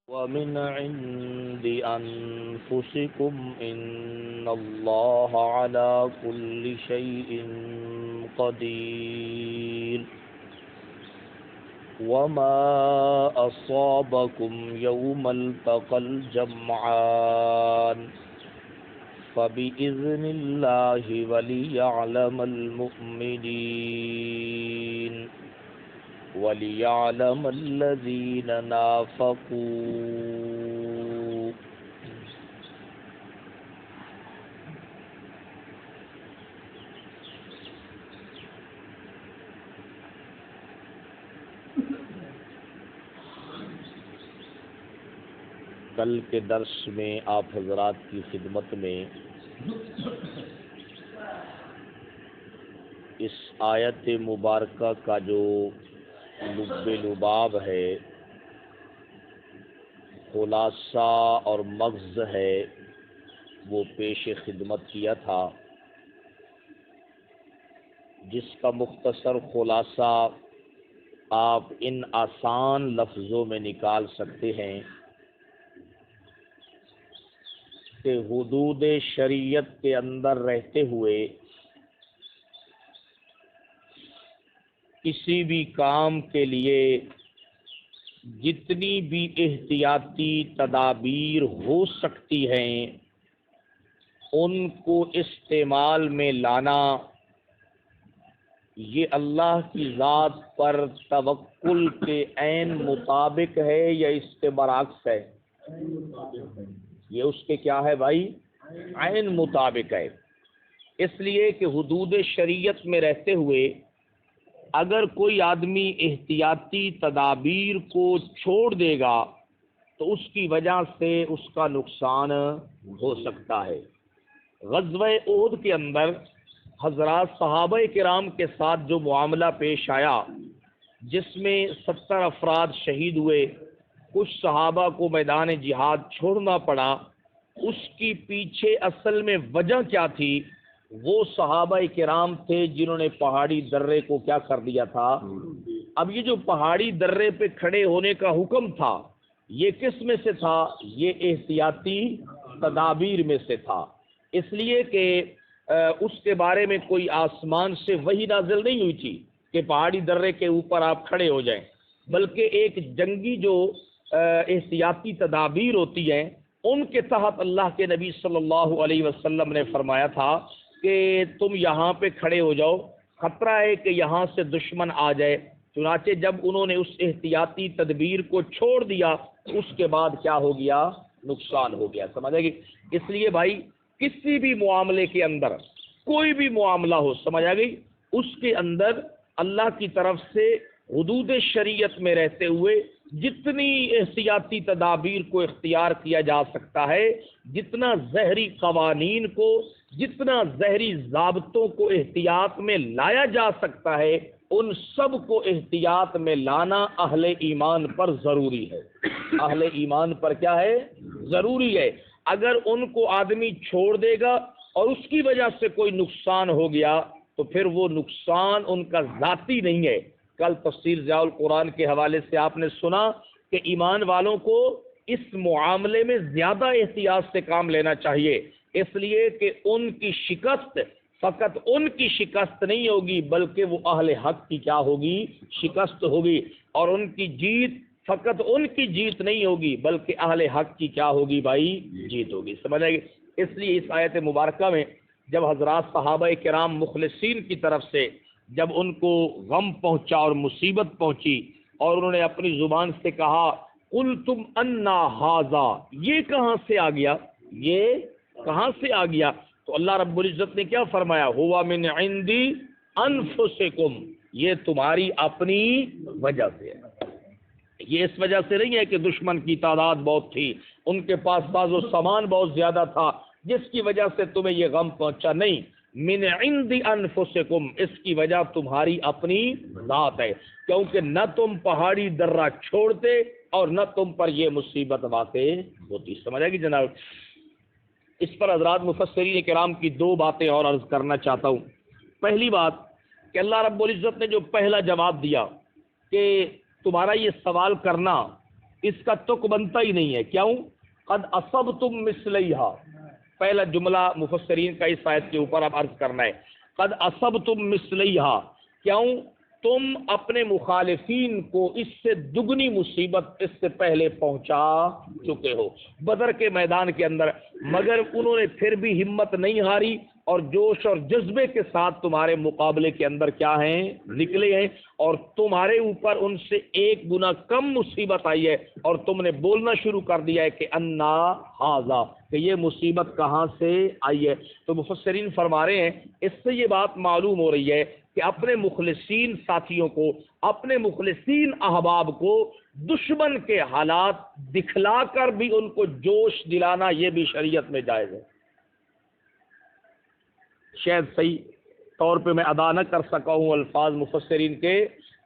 ومن عند أنفسكم إن الله على كل شيء قدير وما أصابكم يوم التقى الجمعان فبإذن الله وليعلم المؤمنين وَلِيَعْلَمَ الَّذِينَ نَافَقُوا کل کے درس میں آپ حضرات کی خدمت میں اس آیت مبارکہ کا جو لب لباب ہے، خلاصہ اور مغز ہے، وہ پیش خدمت کیا تھا، جس کا مختصر خلاصہ آپ ان آسان لفظوں میں نکال سکتے ہیں کہ حدود شریعت کے اندر رہتے ہوئے کسی بھی کام کے لیے جتنی بھی احتیاطی تدابیر ہو سکتی ہیں ان کو استعمال میں لانا، یہ اللہ کی ذات پر توکل کے عین مطابق ہے یا اس کے برعکس ہے؟ یہ اس کے کیا ہے بھائی؟ عین مطابق ہے۔ اس لیے کہ حدود شریعت میں رہتے ہوئے اگر کوئی آدمی احتیاطی تدابیر کو چھوڑ دے گا تو اس کی وجہ سے اس کا نقصان ہو سکتا ہے۔ غزوہ احد کے اندر حضرات صحابہ کرام کے ساتھ جو معاملہ پیش آیا، جس میں 70 افراد شہید ہوئے، کچھ صحابہ کو میدان جہاد چھوڑنا پڑا، اس کی پیچھے اصل میں وجہ کیا تھی؟ وہ صحابہ کرام تھے جنہوں نے پہاڑی درے کو کیا کر دیا تھا؟ اب یہ جو پہاڑی درے پہ کھڑے ہونے کا حکم تھا، یہ کس میں سے تھا؟ یہ احتیاطی تدابیر میں سے تھا، اس لیے کہ اس کے بارے میں کوئی آسمان سے وحی نازل نہیں ہوئی تھی کہ پہاڑی درے کے اوپر آپ کھڑے ہو جائیں، بلکہ ایک جنگی جو احتیاطی تدابیر ہوتی ہیں ان کے تحت اللہ کے نبی صلی اللہ علیہ وسلم نے فرمایا تھا کہ تم یہاں پہ کھڑے ہو جاؤ، خطرہ ہے کہ یہاں سے دشمن آ جائے۔ چنانچہ جب انہوں نے اس احتیاطی تدبیر کو چھوڑ دیا، اس کے بعد کیا ہو گیا؟ نقصان ہو گیا۔ سمجھا گئی؟ اس لیے بھائی کسی بھی معاملے کے اندر کوئی بھی معاملہ ہو، سمجھا گئی، اس کے اندر اللہ کی طرف سے حدود شریعت میں رہتے ہوئے جتنی احتیاطی تدابیر کو اختیار کیا جا سکتا ہے، جتنا زہری قوانین کو، جتنا زہری ضابطوں کو احتیاط میں لایا جا سکتا ہے، ان سب کو احتیاط میں لانا اہل ایمان پر ضروری ہے۔ اہل ایمان پر کیا ہے؟ ضروری ہے۔ اگر ان کو آدمی چھوڑ دے گا اور اس کی وجہ سے کوئی نقصان ہو گیا تو پھر وہ نقصان ان کا ذاتی نہیں ہے۔ کل تفسیر ضیاء القرآن کے حوالے سے آپ نے سنا کہ ایمان والوں کو اس معاملے میں زیادہ احتیاط سے کام لینا چاہیے، اس لیے کہ ان کی شکست فقط ان کی شکست نہیں ہوگی بلکہ وہ اہل حق کی کیا ہوگی؟ شکست ہوگی، اور ان کی جیت فقط ان کی جیت نہیں ہوگی بلکہ اہل حق کی کیا ہوگی بھائی؟ جیت ہوگی۔ سمجھ آئے گی؟ اس لیے اس آیت مبارکہ میں جب حضرات صحابہ کرام مخلصین کی طرف سے جب ان کو غم پہنچا اور مصیبت پہنچی اور انہوں نے اپنی زبان سے کہا قلتم انا ھذا، یہ کہاں سے آ گیا؟ یہ کہاں سے آ گیا؟ تو اللہ رب العزت نے کیا فرمایا؟ ہوا من عندی انفسکم، یہ تمہاری اپنی وجہ سے ہے۔ یہ اس وجہ سے نہیں ہے کہ دشمن کی تعداد بہت تھی، ان کے پاس ساز و سامان بہت زیادہ تھا جس کی وجہ سے تمہیں یہ غم پہنچا، نہیں، من عند انفسکم، اس کی وجہ تمہاری اپنی ذات ہے، کیونکہ نہ تم پہاڑی درہ چھوڑتے اور نہ تم پر یہ مصیبت واقع ہوتی۔ سمجھ آئے گی جناب؟ اس پر حضرات مفسرین کرام کی دو باتیں اور عرض کرنا چاہتا ہوں۔ پہلی بات کہ اللہ رب العزت نے جو پہلا جواب دیا کہ تمہارا یہ سوال کرنا اس کا تک بنتا ہی نہیں ہے. کیوں؟ قد اصبتم مثلیہا، پہلا جملہ مفسرین کا اس آیت کے اوپر اب عرض کرنا ہے. قد اصبتم مثلیہا، کیوں؟ تم اپنے مخالفین کو اس سے دگنی مصیبت اس سے پہلے پہنچا چکے ہو بدر کے میدان کے اندر، مگر انہوں نے پھر بھی ہمت نہیں ہاری اور جوش اور جذبے کے ساتھ تمہارے مقابلے کے اندر کیا ہیں؟ نکلے ہیں، اور تمہارے اوپر ان سے ایک گنا کم مصیبت آئی ہے، اور تم نے بولنا شروع کر دیا ہے کہ انا ھذا، کہ یہ مصیبت کہاں سے آئی ہے. تو مفسرین فرما رہے ہیں اس سے یہ بات معلوم ہو رہی ہے کہ اپنے مخلصین ساتھیوں کو، اپنے مخلصین احباب کو دشمن کے حالات دکھلا کر بھی ان کو جوش دلانا یہ بھی شریعت میں جائز ہے. شاید صحیح طور پہ میں ادا نہ کر سکا ہوں الفاظ مفسرین کے،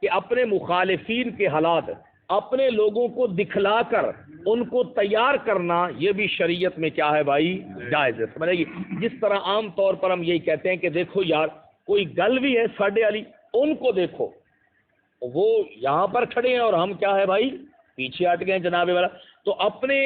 کہ اپنے مخالفین کے حالات اپنے لوگوں کو دکھلا کر ان کو تیار کرنا یہ بھی شریعت میں کیا ہے بھائی؟ جائز ہے. سمجھے گی؟ جس طرح عام طور پر ہم یہی کہتے ہیں کہ دیکھو یار کوئی گل بھی ہے ساڈے والی، ان کو دیکھو وہ یہاں پر کھڑے ہیں اور ہم کیا ہے بھائی؟ پیچھے ہٹ گئے جناب والا. تو اپنے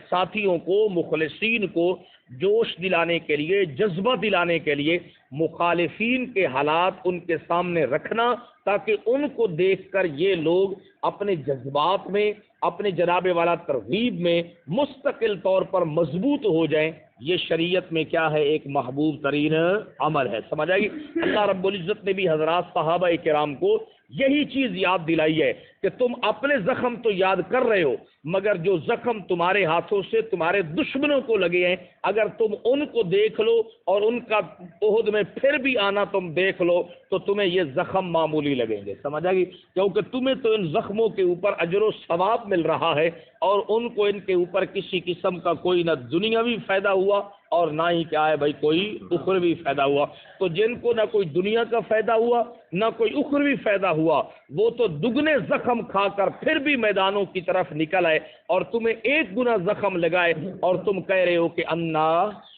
ساتھیوں کو، مخلصین کو جوش دلانے کے لیے، جذبہ دلانے کے لیے مخالفین کے حالات ان کے سامنے رکھنا، تاکہ ان کو دیکھ کر یہ لوگ اپنے جذبات میں، اپنے جناب والا ترغیب میں مستقل طور پر مضبوط ہو جائیں، یہ شریعت میں کیا ہے؟ ایک محبوب ترین عمل ہے. سمجھ آئے گی؟ اللہ رب العزت نے بھی حضرات صحابہ کرام کو یہی چیز یاد دلائی ہے کہ تم اپنے زخم تو یاد کر رہے ہو، مگر جو زخم تمہارے ہاتھوں سے تمہارے دشمنوں کو لگے ہیں، اگر تم ان کو دیکھ لو اور ان کا احد میں پھر بھی آنا تم دیکھ لو تو تمہیں یہ زخم معمولی لگیں گے. سمجھ آئے گی؟ کیونکہ تمہیں تو ان زخموں کے اوپر اجر و ثواب مل رہا ہے، اور ان کو ان کے اوپر کسی قسم کا کوئی نہ دنیاوی فائدہ ہوا اور نہ ہی کیا ہے بھائی کوئی اخروی فائدہ ہوا. تو جن کو نہ کوئی دنیا کا فائدہ ہوا نہ کوئی اخروی فائدہ ہوا، وہ تو دگنے زخم کھا کر پھر بھی میدانوں کی طرف نکل آئے، اور تمہیں ایک گنا زخم لگائے اور تم کہہ رہے ہو کہ انا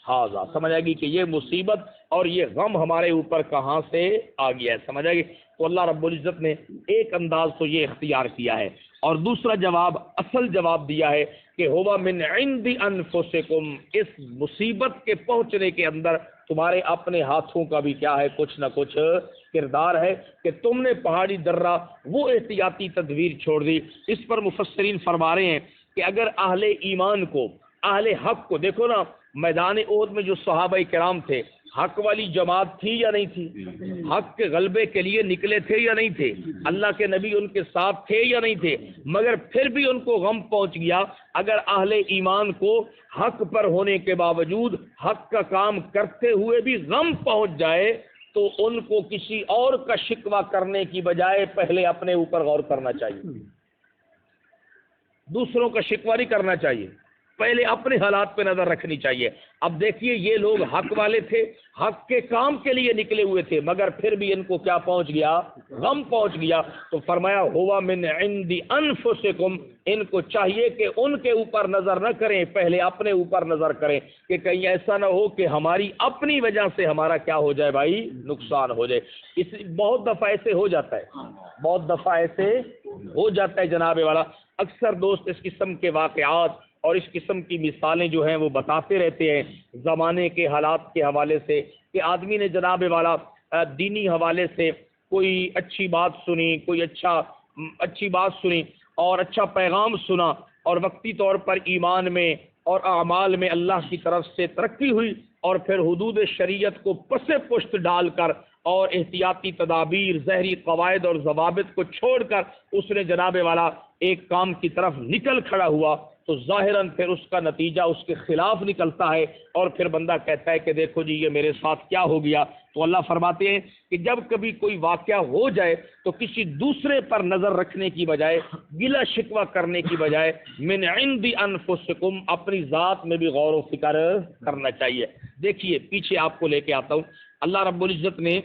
ھذا. سمجھ آئے گی کہ یہ مصیبت اور یہ غم ہمارے اوپر کہاں سے آ گیا ہے. سمجھ آئے گی؟ تو اللہ رب العزت نے ایک انداز تو یہ اختیار کیا ہے، اور دوسرا جواب، اصل جواب دیا ہے کہ ہوا من عند انفسکم، اس مصیبت کے پہنچنے کے اندر تمہارے اپنے ہاتھوں کا بھی کیا ہے؟ کچھ نہ کچھ کردار ہے کہ تم نے پہاڑی درہ وہ احتیاطی تدبیر چھوڑ دی. اس پر مفسرین فرما رہے ہیں کہ اگر اہل ایمان کو، اہل حق کو، دیکھو نا میدان احد میں جو صحابہ کرام تھے، حق والی جماعت تھی یا نہیں تھی؟ حق کے غلبے کے لیے نکلے تھے یا نہیں تھے؟ اللہ کے نبی ان کے ساتھ تھے یا نہیں تھے؟ مگر پھر بھی ان کو غم پہنچ گیا. اگر اہل ایمان کو حق پر ہونے کے باوجود حق کا کام کرتے ہوئے بھی غم پہنچ جائے تو ان کو کسی اور کا شکوہ کرنے کی بجائے پہلے اپنے اوپر غور کرنا چاہیے. دوسروں کا شکوہ نہیں کرنا چاہیے، پہلے اپنے حالات پہ نظر رکھنی چاہیے. اب دیکھیے یہ لوگ حق والے تھے، حق کے کام کے لیے نکلے ہوئے تھے، مگر پھر بھی ان کو کیا پہنچ گیا؟ غم پہنچ گیا. تو فرمایا ہوا من عند انفسکم، ان کو چاہیے کہ ان کے اوپر نظر نہ کریں، پہلے اپنے اوپر نظر کریں کہ کہیں ایسا نہ ہو کہ ہماری اپنی وجہ سے ہمارا کیا ہو جائے بھائی؟ نقصان ہو جائے. بہت دفعہ ایسے ہو جاتا ہے، بہت دفعہ ایسے ہو جاتا ہے جناب والا. اکثر دوست اس قسم کے واقعات اور اس قسم کی مثالیں جو ہیں وہ بتاتے رہتے ہیں زمانے کے حالات کے حوالے سے، کہ آدمی نے جناب والا دینی حوالے سے کوئی اچھی بات سنی، کوئی اچھی بات سنی اور اچھا پیغام سنا، اور وقتی طور پر ایمان میں اور اعمال میں اللہ کی طرف سے ترقی ہوئی، اور پھر حدود شریعت کو پس پشت ڈال کر اور احتیاطی تدابیر، ظاہری قواعد اور ضوابط کو چھوڑ کر اس نے جناب والا ایک کام کی طرف نکل کھڑا ہوا، تو ظاہراً پھر اس کا نتیجہ اس کے خلاف نکلتا ہے، اور پھر بندہ کہتا ہے کہ دیکھو جی یہ میرے ساتھ کیا ہو گیا. تو اللہ فرماتے ہیں کہ جب کبھی کوئی واقعہ ہو جائے تو کسی دوسرے پر نظر رکھنے کی بجائے، گلہ شکوہ کرنے کی بجائے، من عند انفسکم، اپنی ذات میں بھی غور و فکر کرنا چاہیے. دیکھیے پیچھے آپ کو لے کے آتا ہوں. اللہ رب العزت نے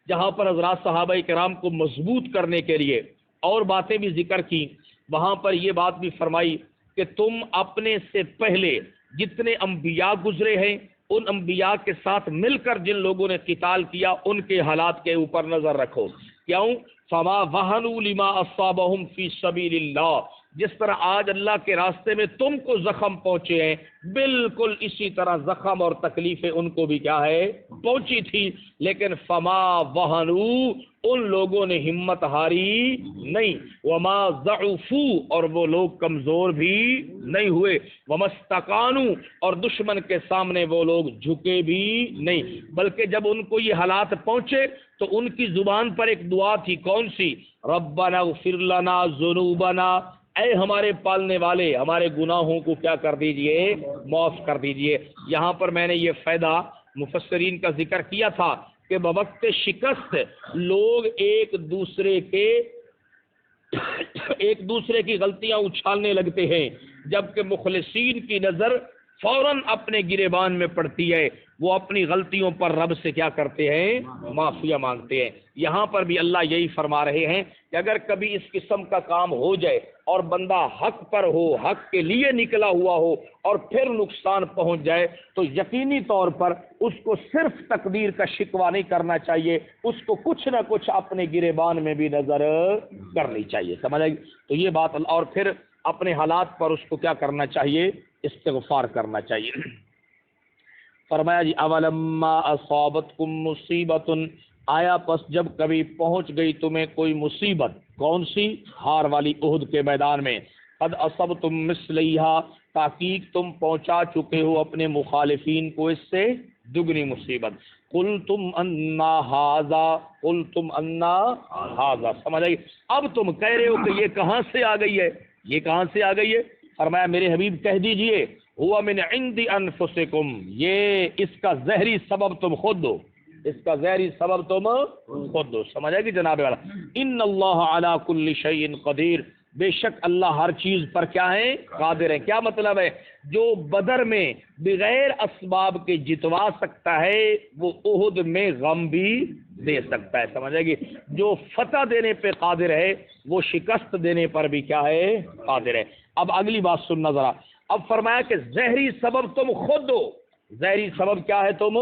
جہاں پر حضرات صحابہ کرام کو مضبوط کرنے کے لیے اور باتیں بھی ذکر کی، وہاں پر یہ بات بھی فرمائی کہ تم اپنے سے پہلے جتنے انبیاء گزرے ہیں ان انبیاء کے ساتھ مل کر جن لوگوں نے قتال کیا ان کے حالات کے اوپر نظر رکھو. کیوں؟ فما وہنوا لما اصابهم فی سبیل اللہ، جس طرح آج اللہ کے راستے میں تم کو زخم پہنچے ہیں، بالکل اسی طرح زخم اور تکلیفیں ان کو بھی کیا ہے پہنچی تھی، لیکن فما وہنوا، ان لوگوں نے ہمت ہاری نہیں، وما ضعفوا، اور وہ لوگ کمزور بھی نہیں ہوئے، وما استکانوا، اور دشمن کے سامنے وہ لوگ جھکے بھی نہیں، بلکہ جب ان کو یہ حالات پہنچے تو ان کی زبان پر ایک دعا تھی، کون سی؟ ربنا اغفر لنا ذنوبنا، اے ہمارے پالنے والے ہمارے گناہوں کو کیا کر دیجئے، معاف کر دیجئے۔ یہاں پر میں نے یہ فائدہ مفسرین کا ذکر کیا تھا کہ بوقت شکست لوگ ایک دوسرے کی غلطیاں اچھالنے لگتے ہیں، جبکہ مخلصین کی نظر فوراً اپنے گریبان میں پڑتی ہے، وہ اپنی غلطیوں پر رب سے کیا کرتے ہیں، معافیاں مانگتے ہیں۔ یہاں پر بھی اللہ یہی فرما رہے ہیں کہ اگر کبھی اس قسم کا کام ہو جائے اور بندہ حق پر ہو، حق کے لیے نکلا ہوا ہو، اور پھر نقصان پہنچ جائے، تو یقینی طور پر اس کو صرف تقدیر کا شکوہ نہیں کرنا چاہیے، اس کو کچھ نہ کچھ اپنے گریبان میں بھی نظر کرنی چاہیے، سمجھ آئی؟ تو یہ بات، اور پھر اپنے حالات پر اس کو کیا کرنا چاہیے، استغفار کرنا چاہیے۔ فرمایا جی اولما اصابتکم مصیبت، آیا پس جب کبھی پہنچ گئی تمہیں کوئی مصیبت، کون سی؟ ہار والی احد کے میدان میں، قد اصبتم مثلیہا، تحقیق تم پہنچا چکے ہو اپنے مخالفین کو اس سے دگنی مصیبت، قلتم انا ھذا، قلتم انا ھذا، سمجھ آئی؟ اب تم کہہ رہے ہو کہ یہ کہاں سے آ گئی ہے، یہ کہاں سے آ گئی ہے؟ فرمایا میرے حبیب کہہ دیجئے ہوا من عند انفسکم، یہ اس کا زہری سبب تم خود دو، اس کا زہری سبب تم خود دو، سمجھ آئے گی جناب والا؟ ان اللہ علی کل شیء قدیر، بے شک اللہ ہر چیز پر کیا ہے، قادر ہے۔ کیا مطلب ہے؟ جو بدر میں بغیر اسباب کے جتوا سکتا ہے، وہ احد میں غم بھی دے سکتا ہے، سمجھ آئے گی؟ جو فتح دینے پہ قادر ہے، وہ شکست دینے پر بھی کیا ہے، قادر ہے۔ اب اگلی بات سننا ذرا، اب فرمایا کہ زہری سبب تم خود دو، زہری سبب کیا ہے، تم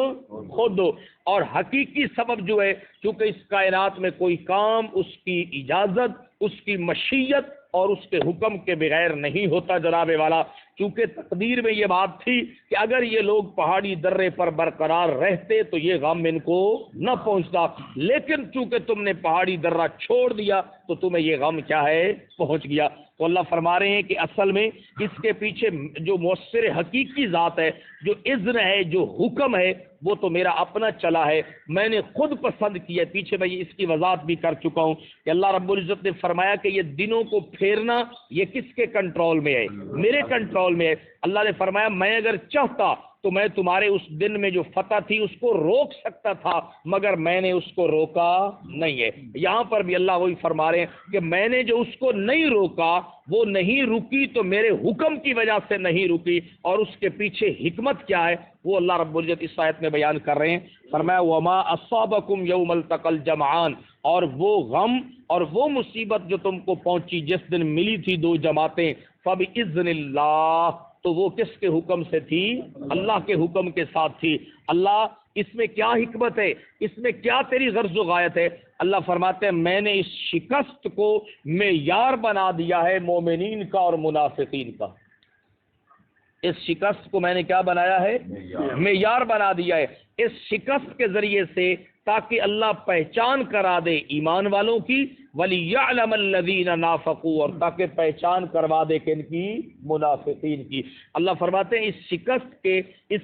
خود دو، اور حقیقی سبب جو ہے، چونکہ اس کائنات میں کوئی کام اس کی اجازت، اس کی مشیت اور اس کے حکم کے بغیر نہیں ہوتا جناب والا، چونکہ تقدیر میں یہ بات تھی کہ اگر یہ لوگ پہاڑی درے پر برقرار رہتے تو یہ غم ان کو نہ پہنچتا، لیکن چونکہ تم نے پہاڑی درہ چھوڑ دیا تو تمہیں یہ غم کیا ہے، پہنچ گیا۔ تو اللہ فرما رہے ہیں کہ اصل میں اس کے پیچھے جو مؤثر حقیقی ذات ہے، جو اذن ہے، جو حکم ہے، وہ تو میرا اپنا چلا ہے، میں نے خود پسند کیا۔ پیچھے میں اس کی وضاحت بھی کر چکا ہوں کہ اللہ رب العزت نے فرمایا کہ یہ دنوں کو پھیرنا یہ کس کے کنٹرول میں ہے، میرے کنٹرول میں ہے۔ اللہ نے فرمایا میں اگر چاہتا تو میں تمہارے اس دن میں جو فتح تھی اس کو روک سکتا تھا، مگر میں نے اس کو روکا نہیں ہے۔ یہاں پر بھی اللہ وہی فرما رہے ہیں کہ میں نے جو اس کو نہیں روکا، وہ نہیں رکی تو میرے حکم کی وجہ سے نہیں رکی، اور اس کے پیچھے حکمت کیا ہے وہ اللہ رب العزت اس آیت میں بیان کر رہے ہیں۔ فرمایا وما اصابکم یوم التقى الجمعان، اور وہ غم اور وہ مصیبت جو تم کو پہنچی جس دن ملی تھی دو جماعتیں، فبإذن اللہ، تو وہ کس کے حکم سے تھی؟ اللہ کے حکم کے ساتھ تھی۔ اللہ اس میں کیا حکمت ہے، اس میں کیا تیری غرض و غایت ہے؟ اللہ فرماتے ہیں میں نے اس شکست کو معیار بنا دیا ہے مومنین کا اور منافقین کا۔ اس شکست کو میں نے کیا بنایا ہے؟ معیار بنا دیا ہے، اس شکست کے ذریعے سے تاکہ اللہ پہچان کرا دے ایمان والوں کی، وَلِيَعْلَمَ الَّذِينَ نَافَقُوا، اور تاکہ پہچان کروا دے کن کی؟ منافقین کی۔ اللہ فرماتے ہیں اس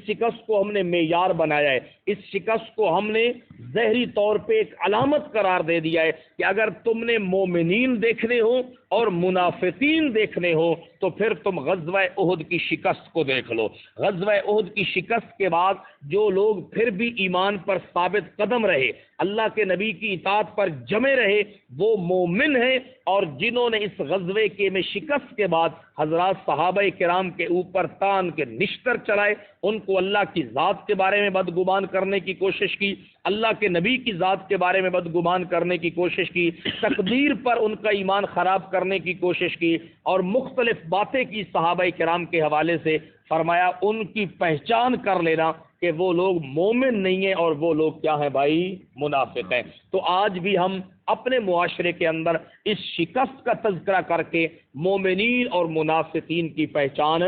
شکست کو ہم نے معیار بنایا ہے، اس شکست کو ہم نے ظاہری طور پہ ایک علامت قرار دے دیا ہے کہ اگر تم نے مومنین دیکھنے ہو اور منافقین دیکھنے ہو تو پھر تم غزوہ احد کی شکست کو دیکھ لو۔ غزوہ احد کی شکست کے بعد جو لوگ پھر بھی ایمان پر ثابت قدم رہے، اللہ کے نبی کی اطاعت پر جمے رہے، وہ مومن ہیں، اور جنہوں نے اس غزوے کے میں شکست کے بعد حضرات صحابہ کرام کے اوپر تان کے نشتر چلائے، ان کو اللہ کی ذات کے بارے میں بدگمان کرنے کی کوشش کی، اللہ کے نبی کی ذات کے بارے میں بدگمان کرنے کی کوشش کی، تقدیر پر ان کا ایمان خراب کرنے کی کوشش کی، اور مختلف باتیں کی صحابہ کرام کے حوالے سے۔ فرمایا ان کی پہچان کر لینا کہ کہ وہ لوگ مومن نہیں ہیں اور وہ لوگ کیا ہیں بھائی؟ منافق ہیں۔ تو آج بھی ہم اپنے معاشرے کے اندر اس شکست کا تذکرہ کر کے مومنین اور منافقین کی پہچان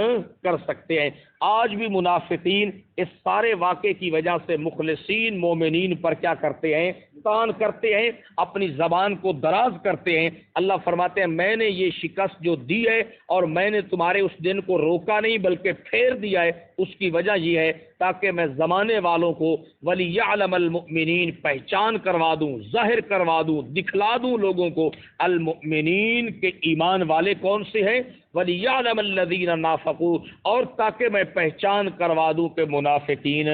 کر سکتے ہیں۔ آج بھی منافقین اس سارے واقعے کی وجہ سے مخلصین مومنین پر کیا کرتے ہیں؟ طعن کرتے ہیں، اپنی زبان کو دراز کرتے ہیں۔ اللہ فرماتے ہیں میں نے یہ شکست جو دی ہے اور میں نے تمہارے اس دن کو روکا نہیں بلکہ پھیر دیا ہے، اس کی وجہ یہ ہے تاکہ میں زمانے والوں کو وَلِيَعْلَمَ الْمُؤْمِنِينَ پہچان کروا دوں، ظاہر کروا دوں، دکھلا دوں لوگوں کو المؤمنین کے ایمان والے کون سے ہیں، وَلِيَعْلَمَ الَّذِينَ نَافَقُوا اور تاکہ میں پہچان کروا دوں کہ منافقین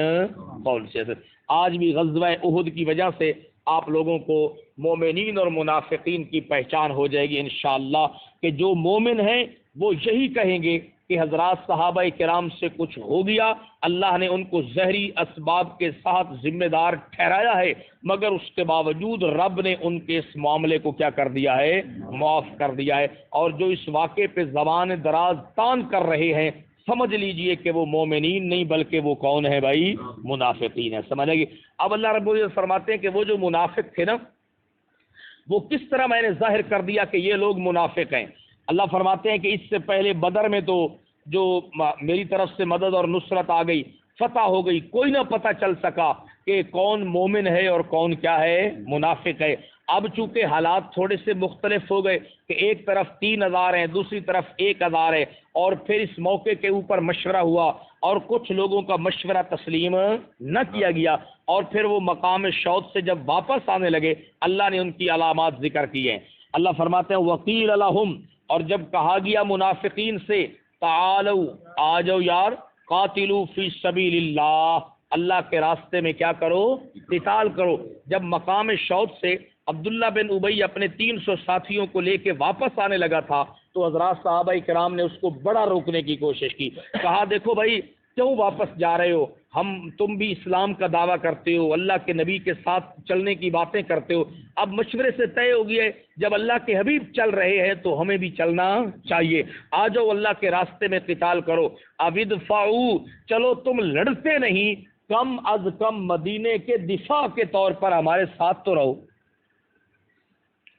کون سے ہیں۔ آج بھی غزوہ احد کی وجہ سے آپ لوگوں کو مومنین اور منافقین کی پہچان ہو جائے گی انشاءاللہ، کہ جو مومن ہیں وہ یہی کہیں گے کہ حضرات صحابہ کرام سے کچھ ہو گیا، اللہ نے ان کو ظاہری اسباب کے ساتھ ذمہ دار ٹھہرایا ہے، مگر اس کے باوجود رب نے ان کے اس معاملے کو کیا کر دیا ہے؟ معاف کر دیا ہے۔ اور جو اس واقعے پہ زبان دراز تان کر رہے ہیں، سمجھ لیجئے کہ وہ مومنین نہیں بلکہ وہ کون ہے بھائی؟ منافقین ہے۔ سمجھ گئے؟ اب اللہ رب العزت فرماتے ہیں کہ وہ جو منافق تھے نا، وہ کس طرح میں نے ظاہر کر دیا کہ یہ لوگ منافق ہیں۔ اللہ فرماتے ہیں کہ اس سے پہلے بدر میں تو جو میری طرف سے مدد اور نصرت آ گئی، فتح ہو گئی، کوئی نہ پتہ چل سکا کہ کون مومن ہے اور کون کیا ہے؟ منافق ہے۔ اب چونکہ حالات تھوڑے سے مختلف ہو گئے کہ ایک طرف 3000 ہیں، دوسری طرف 1000 ہے، اور پھر اس موقع کے اوپر مشورہ ہوا اور کچھ لوگوں کا مشورہ تسلیم نہ کیا گیا، اور پھر وہ مقام شوط سے جب واپس آنے لگے اللہ نے ان کی علامات ذکر کی ہیں۔ اللہ فرماتے ہیں وقیل لہم، اور جب کہا گیا منافقین سے تعالوا آ جاؤ یار، قاتلوا فی سبیل اللہ، اللہ کے راستے میں کیا کرو؟ قتال کرو۔ جب مقام شوط سے عبداللہ بن ابی اپنے 300 ساتھیوں کو لے کے واپس آنے لگا تھا تو حضرات صحابہ کرام نے اس کو بڑا روکنے کی کوشش کی، کہا دیکھو بھائی کیوں واپس جا رہے ہو؟ تم بھی اسلام کا دعویٰ کرتے ہو، اللہ کے نبی کے ساتھ چلنے کی باتیں کرتے ہو، اب مشورے سے طے ہو گیا ہے جب اللہ کے حبیب چل رہے ہیں تو ہمیں بھی چلنا چاہیے، آ جاؤ اللہ کے راستے میں قتال کرو۔ ادفعوا، چلو تم لڑتے نہیں، کم از کم مدینے کے دفاع کے طور پر ہمارے ساتھ تو رہو،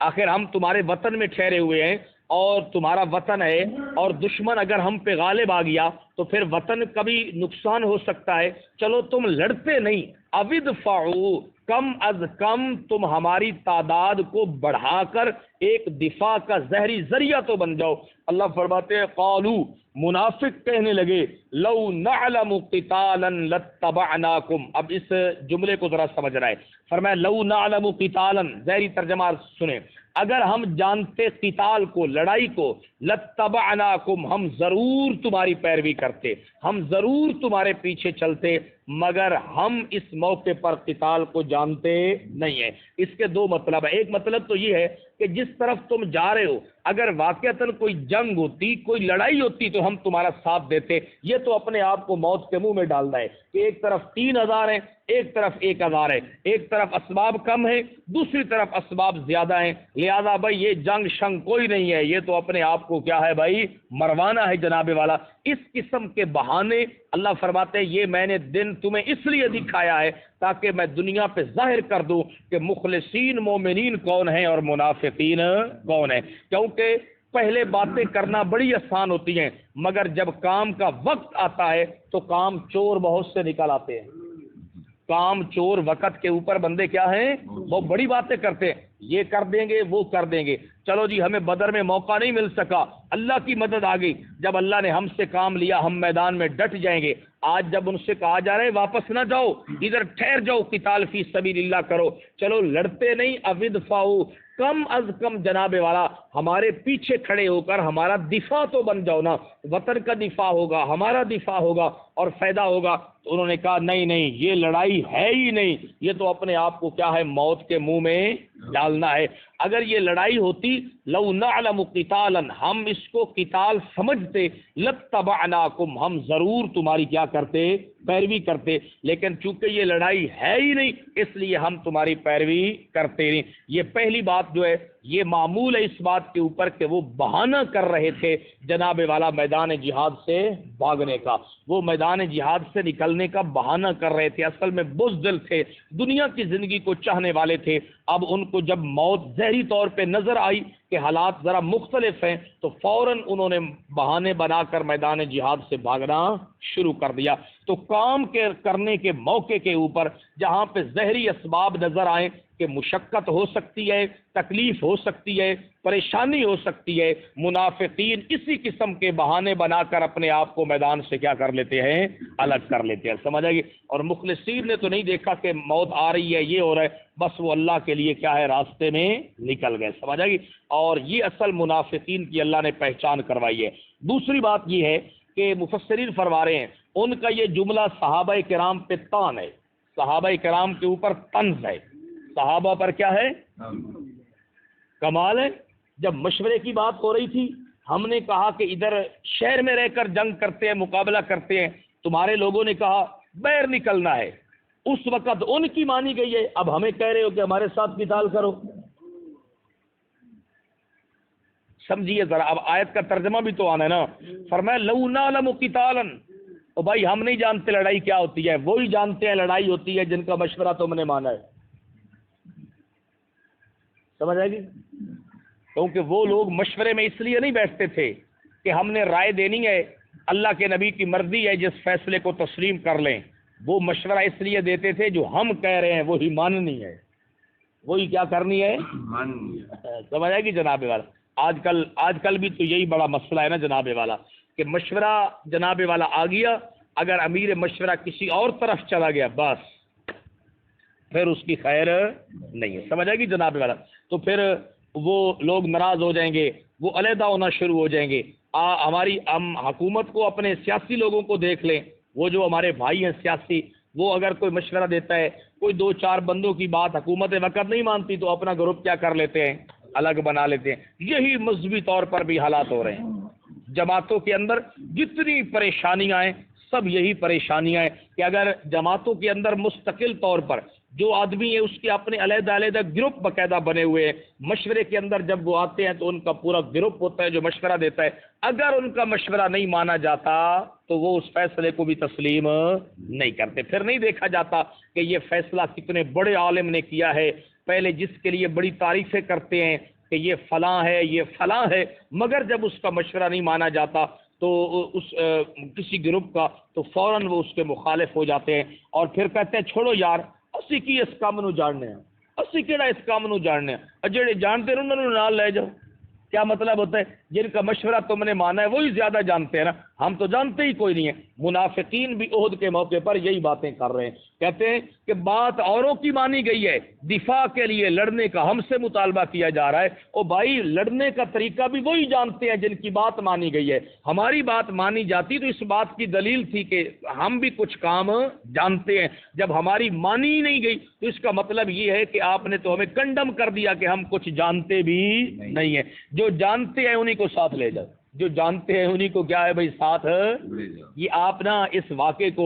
آخر ہم تمہارے وطن میں ٹھہرے ہوئے ہیں اور تمہارا وطن ہے، اور دشمن اگر ہم پہ غالب آ گیا تو پھر وطن کا بھی نقصان ہو سکتا ہے، چلو تم لڑتے نہیں، ادفعوا، کم از کم تم ہماری تعداد کو بڑھا کر ایک دفاع کا ظاہری ذریعہ تو بن جاؤ۔ اللہ فرماتے ہیں قالو، منافق کہنے لگے لو نعلم قتالا لاتبعناکم، اب اس جملے کو ذرا سمجھ رہا ہے، فرمایا لو نعلم قتالا، ظاہری ترجمہ سنیں، اگر ہم جانتے قتال کو، لڑائی کو، لاتبعناکم، ہم ضرور تمہاری پیروی کرتے، ہم ضرور تمہارے پیچھے چلتے، مگر ہم اس موقع پر قتال کو جانتے نہیں ہیں۔ اس کے دو مطلب ہیں، ایک مطلب تو یہ ہے کہ جس طرف تم جا رہے ہو اگر واقعتاً کوئی جنگ ہوتی، کوئی لڑائی ہوتی تو ہم تمہارا ساتھ دیتے، یہ تو اپنے آپ کو موت کے منہ میں ڈالنا ہے کہ ایک طرف 3000 ہیں، ایک طرف 1000 ہے، ایک طرف اسباب کم ہیں، دوسری طرف اسباب زیادہ ہیں، لہذا بھائی یہ جنگ شنگ کوئی نہیں ہے، یہ تو اپنے آپ کو کیا ہے بھائی؟ مروانا ہے جناب والا۔ اس قسم کے بہانے اللہ فرماتے ہیں یہ میں نے دن تمہیں اس لیے دکھایا ہے تاکہ میں دنیا پہ ظاہر کر دوں کہ مخلصین مومنین کون ہیں اور منافقین کون ہیں، کیونکہ پہلے باتیں کرنا بڑی آسان ہوتی ہیں مگر جب کام کا وقت آتا ہے تو کام چور بہت سے نکل آتے ہیں، کام چور وقت کے اوپر بندے کیا ہیں؟ وہ بڑی باتیں کرتے ہیں، یہ کر دیں گے وہ کر دیں گے، چلو جی ہمیں بدر میں موقع نہیں مل سکا، اللہ کی مدد آ گئی، جب اللہ نے ہم سے کام لیا ہم میدان میں ڈٹ جائیں گے۔ آج جب ان سے کہا جا رہا ہے واپس نہ جاؤ، ادھر ٹھہر جاؤ، قتال فی سبیل اللہ کرو، چلو لڑتے نہیں، ادفعوا، کم از کم جناب والا ہمارے پیچھے کھڑے ہو کر ہمارا دفاع تو بن جاؤ نا، وطن کا دفاع ہوگا، ہمارا دفاع ہوگا اور فائدہ ہوگا۔ تو انہوں نے کہا نہیں نہیں، یہ لڑائی ہے ہی نہیں، یہ تو اپنے آپ کو کیا ہے؟ موت کے منہ میں ڈالنا ہے۔ اگر یہ لڑائی ہوتی لو نعلم قتالا، ہم اس کو قتال سمجھتے، لاتبعناکم، ہم ضرور تمہاری کیا کرتے؟ پیروی کرتے، لیکن چونکہ یہ لڑائی ہے ہی نہیں اس لیے ہم تمہاری پیروی کرتے نہیں۔ یہ پہلی بات جو ہے یہ معمول ہے اس بات کے اوپر کہ وہ بہانہ کر رہے تھے جناب والا میدان جہاد سے بھاگنے کا، وہ میدان جہاد سے نکلنے کا بہانہ کر رہے تھے، اصل میں بزدل تھے، دنیا کی زندگی کو چاہنے والے تھے۔ اب ان کو جب موت ظاہری طور پہ نظر آئی کہ حالات ذرا مختلف ہیں تو فوراً انہوں نے بہانے بنا کر میدان جہاد سے بھاگنا شروع کر دیا۔ تو کام کرنے کے موقع کے اوپر جہاں پہ ظاہری اسباب نظر آئیں کہ مشقت ہو سکتی ہے، تکلیف ہو سکتی ہے، پریشانی ہو سکتی ہے، منافقین اسی قسم کے بہانے بنا کر اپنے آپ کو میدان سے کیا کر لیتے ہیں، الگ کر لیتے ہیں، سمجھ آئے گی۔ اور مخلصین نے تو نہیں دیکھا کہ موت آ رہی ہے، یہ ہو رہا ہے، بس وہ اللہ کے لیے کیا ہے، راستے میں نکل گئے، سمجھ آئے گی۔ اور یہ اصل منافقین کی اللہ نے پہچان کروائی ہے۔ دوسری بات یہ ہے کہ مفسرین فرما رہے ہیں ان کا یہ جملہ صحابہ کرام پہ طعن ہے، صحابہ کرام کے اوپر طنز ہے، صحابہ پر کیا ہے، کمال ہے۔ جب مشورے کی بات ہو رہی تھی، ہم نے کہا کہ ادھر شہر میں رہ کر جنگ کرتے ہیں، مقابلہ کرتے ہیں، تمہارے لوگوں نے کہا باہر نکلنا ہے، اس وقت ان کی مانی گئی ہے، اب ہمیں کہہ رہے ہو کہ ہمارے ساتھ قتال کرو۔ سمجھیے ذرا، اب آیت کا ترجمہ بھی تو آنا ہے نا۔ فرمایا لو نعلم قتالا، او بھائی ہم نہیں جانتے لڑائی کیا ہوتی ہے، وہی جانتے ہیں لڑائی ہوتی ہے جن کا مشورہ تم نے مانا ہے، سمجھ آئے گی۔ کیونکہ وہ لوگ مشورے میں اس لیے نہیں بیٹھتے تھے کہ ہم نے رائے دینی ہے، اللہ کے نبی کی مرضی ہے، جس فیصلے کو تسلیم کر لیں۔ وہ مشورہ اس لیے دیتے تھے جو ہم کہہ رہے ہیں وہی ماننی ہے، وہی کیا کرنی ہے، سمجھ آئے گی جناب والا۔ آج کل بھی تو یہی بڑا مسئلہ ہے نا جناب والا، کہ مشورہ جناب والا آ گیا، اگر امیر مشورہ کسی اور طرف چلا گیا بس پھر اس کی خیر نہیں ہے، سمجھ آئے گی جناب والا۔ تو پھر وہ لوگ ناراض ہو جائیں گے، وہ علیحدہ ہونا شروع ہو جائیں گے۔ ہم حکومت کو، اپنے سیاسی لوگوں کو دیکھ لیں، وہ جو ہمارے بھائی ہیں سیاسی، وہ اگر کوئی مشورہ دیتا ہے، کوئی دو چار بندوں کی بات حکومت وقت نہیں مانتی تو اپنا گروپ کیا کر لیتے ہیں، الگ بنا لیتے ہیں۔ یہی مذہبی طور پر بھی حالات ہو رہے ہیں، جماعتوں کے اندر جتنی پریشانیاں ہیں سب یہی پریشانیاں ہیں کہ اگر جماعتوں کے اندر مستقل طور پر جو آدمی ہے اس کے اپنے علیحدہ علیحدہ گروپ باقاعدہ بنے ہوئے ہیں، مشورے کے اندر جب وہ آتے ہیں تو ان کا پورا گروپ ہوتا ہے جو مشورہ دیتا ہے، اگر ان کا مشورہ نہیں مانا جاتا تو وہ اس فیصلے کو بھی تسلیم نہیں کرتے۔ پھر نہیں دیکھا جاتا کہ یہ فیصلہ کتنے بڑے عالم نے کیا ہے، پہلے جس کے لیے بڑی تعریفیں کرتے ہیں کہ یہ فلاں ہے، یہ فلاں ہے، مگر جب اس کا مشورہ نہیں مانا جاتا تو اس کسی گروپ کا، تو فوراً وہ اس کے مخالف ہو جاتے ہیں اور پھر کہتے ہیں چھوڑو یار، اسی کی اس کام نو جاننے ہیں، اسی کیڑا اس کام نو جاننے ہیں، اور جڑے جانتے ہیں انہوں نے نال لے جاؤ۔ کیا مطلب ہوتا ہے، جن کا مشورہ تم نے مانا ہے وہی زیادہ جانتے ہیں نا، ہم تو جانتے ہی کوئی نہیں ہے۔ منافقین بھی عہد کے موقع پر یہی باتیں کر رہے ہیں، کہتے ہیں کہ بات اوروں کی مانی گئی ہے، دفاع کے لیے لڑنے کا ہم سے مطالبہ کیا جا رہا ہے۔ او بھائی لڑنے کا طریقہ بھی وہی جانتے ہیں جن کی بات مانی گئی ہے، ہماری بات مانی جاتی تو اس بات کی دلیل تھی کہ ہم بھی کچھ کام جانتے ہیں، جب ہماری مانی ہی نہیں گئی تو اس کا مطلب یہ ہے کہ آپ نے تو ہمیں کنڈم کر دیا کہ ہم کچھ جانتے بھی نہیں ہیں۔ جو جانتے ہیں انہی کو ساتھ لے جاؤ، جو جانتے ہیں انہی کو کیا ہے بھائی ساتھ۔ یہ آپ نا اس واقعے کو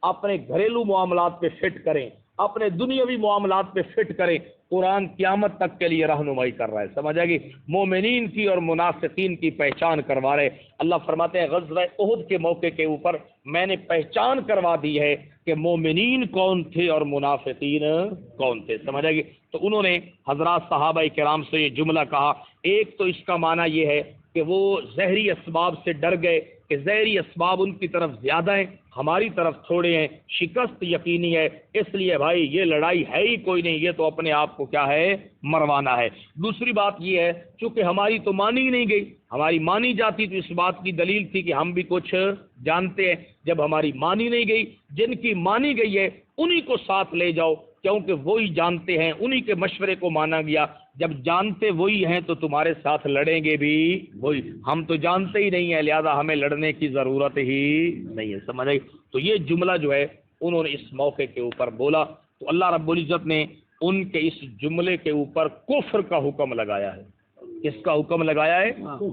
اپنے گھریلو معاملات پہ فٹ کریں، اپنے دنیاوی معاملات پہ فٹ کریں، قرآن قیامت تک کے لیے رہنمائی کر رہا ہے، سمجھ آئے گی۔ مومنین کی اور منافقین کی پہچان کروا رہے۔ اللہ فرماتے ہیں غزوہ احد کے موقع کے اوپر میں نے پہچان کروا دی ہے کہ مومنین کون تھے اور منافقین کون تھے، سمجھ آئے گی۔ تو انہوں نے حضرات صحابہ کرام سے یہ جملہ کہا، ایک تو اس کا معنی یہ ہے کہ وہ ظاہری اسباب سے ڈر گئے کہ ظاہری اسباب ان کی طرف زیادہ ہیں، ہماری طرف تھوڑے ہیں، شکست یقینی ہے، اس لیے بھائی یہ لڑائی ہے ہی کوئی نہیں، یہ تو اپنے آپ کو کیا ہے، مروانا ہے۔ دوسری بات یہ ہے چونکہ ہماری تو مانی ہی نہیں گئی، ہماری مانی جاتی تو اس بات کی دلیل تھی کہ ہم بھی کچھ جانتے ہیں، جب ہماری مانی نہیں گئی، جن کی مانی گئی ہے انہی کو ساتھ لے جاؤ، کیونکہ وہی جانتے ہیں، انہی کے مشورے کو مانا گیا۔ جب جانتے وہی ہیں تو تمہارے ساتھ لڑیں گے بھی وہی، ہم تو جانتے ہی نہیں ہیں لہذا ہمیں لڑنے کی ضرورت ہی نہیں ہے، سمجھ آئی۔ تو یہ جملہ جو ہے انہوں نے اس موقع کے اوپر بولا تو اللہ رب العزت نے ان کے اس جملے کے اوپر کفر کا حکم لگایا ہے۔ کس کا حکم لگایا ہے؟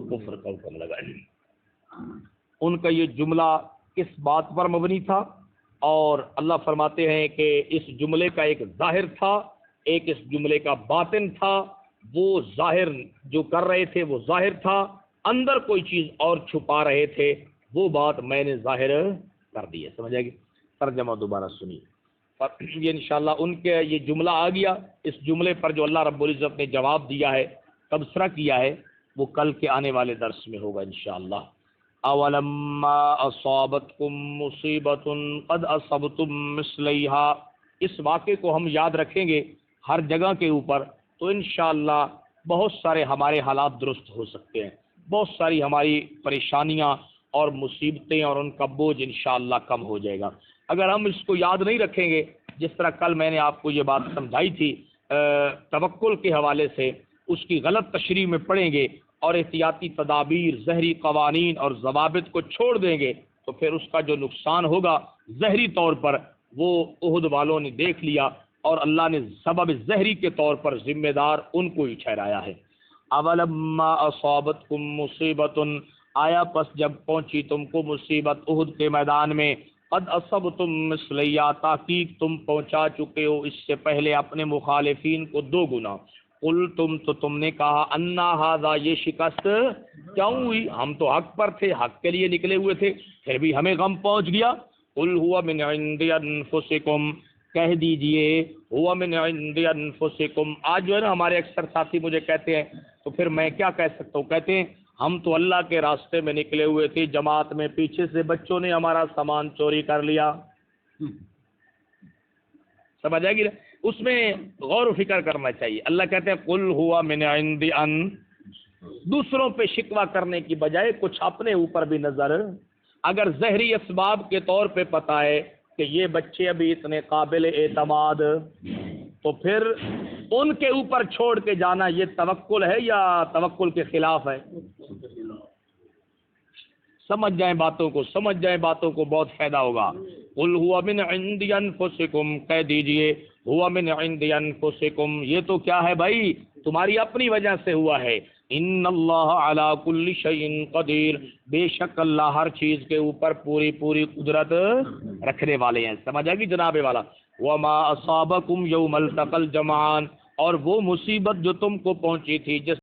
کفر کا حکم لگایا ہے۔ ان کا یہ جملہ کس بات پر مبنی تھا؟ اور اللہ فرماتے ہیں کہ اس جملے کا ایک ظاہر تھا، ایک اس جملے کا باطن تھا، وہ ظاہر جو کر رہے تھے وہ ظاہر تھا، اندر کوئی چیز اور چھپا رہے تھے، وہ بات میں نے ظاہر کر دی ہے. سمجھ آئے گی؟ ترجمہ دوبارہ سنیے. یہ انشاءاللہ ان کے یہ جملہ آ گیا. اس جملے پر جو اللہ رب العزت نے جواب دیا ہے، تبصرہ کیا ہے، وہ کل کے آنے والے درس میں ہوگا انشاءاللہ. اولما اصابتکم مصیبۃ قد اصبتم مثلیھا، اس واقعے کو ہم یاد رکھیں گے ہر جگہ کے اوپر تو انشاءاللہ بہت سارے ہمارے حالات درست ہو سکتے ہیں، بہت ساری ہماری پریشانیاں اور مصیبتیں اور ان کا بوجھ انشاءاللہ کم ہو جائے گا. اگر ہم اس کو یاد نہیں رکھیں گے، جس طرح کل میں نے آپ کو یہ بات سمجھائی تھی توکل کے حوالے سے، اس کی غلط تشریح میں پڑیں گے اور احتیاطی تدابیر، ظہری قوانین اور ضوابط کو چھوڑ دیں گے تو پھر اس کا جو نقصان ہوگا ظہری طور پر وہ احد والوں نے دیکھ لیا اور اللہ نے سبب ظہری کے طور پر ذمہ دار ان کو ہی ٹھہرایا ہے. اولما اصابتکم مصیبۃ، آیا پس جب پہنچی تم کو مصیبت احد کے میدان میں، قد اصبتم مثلیھا، تحقیق تم پہنچا چکے ہو اس سے پہلے اپنے مخالفین کو 2 گنا. قلتم، تو تم نے کہا، انا ھذا، یہ شکست کیوں ہوئی؟ ہم تو حق پر تھے، حق کے لیے نکلے ہوئے تھے، پھر بھی ہمیں غم پہنچ گیا. قل ھو من عند انفسکم، کہہ دیجئے ھو من عند انفسکم. آج جو ہے نا ہمارے اکثر ساتھی مجھے کہتے ہیں تو پھر میں کیا کہہ سکتا ہوں، کہتے ہیں ہم تو اللہ کے راستے میں نکلے ہوئے تھے، جماعت میں پیچھے سے بچوں نے ہمارا سامان چوری کر لیا. سمجھ آئے گی؟ اس میں غور و فکر کرنا چاہیے. اللہ کہتے ہیں قل ھو من عند دوسروں پہ شکوہ کرنے کی بجائے کچھ اپنے اوپر بھی نظر. اگر ظہری اسباب کے طور پہ پتہ ہے کہ یہ بچے ابھی اتنے قابل اعتماد، تو پھر ان کے اوپر چھوڑ کے جانا یہ توکل ہے یا توکل کے خلاف ہے؟ سمجھ جائیں باتوں کو، سمجھ جائیں باتوں کو، بہت فائدہ ہوگا. قل ھو من عند انفسکم، کہہ دیجئے ھو من عند انفسکم، یہ تو کیا ہے بھائی، تمہاری اپنی وجہ سے ہوا ہے. ان اللہ علی کل شیء قدیر، بے شک اللہ ہر چیز کے اوپر پوری پوری قدرت رکھنے والے ہیں. سمجھ آئے گی جناب والا؟ وما اصابکم یوم التقى الجمعان، اور وہ مصیبت جو تم کو پہنچی تھی جس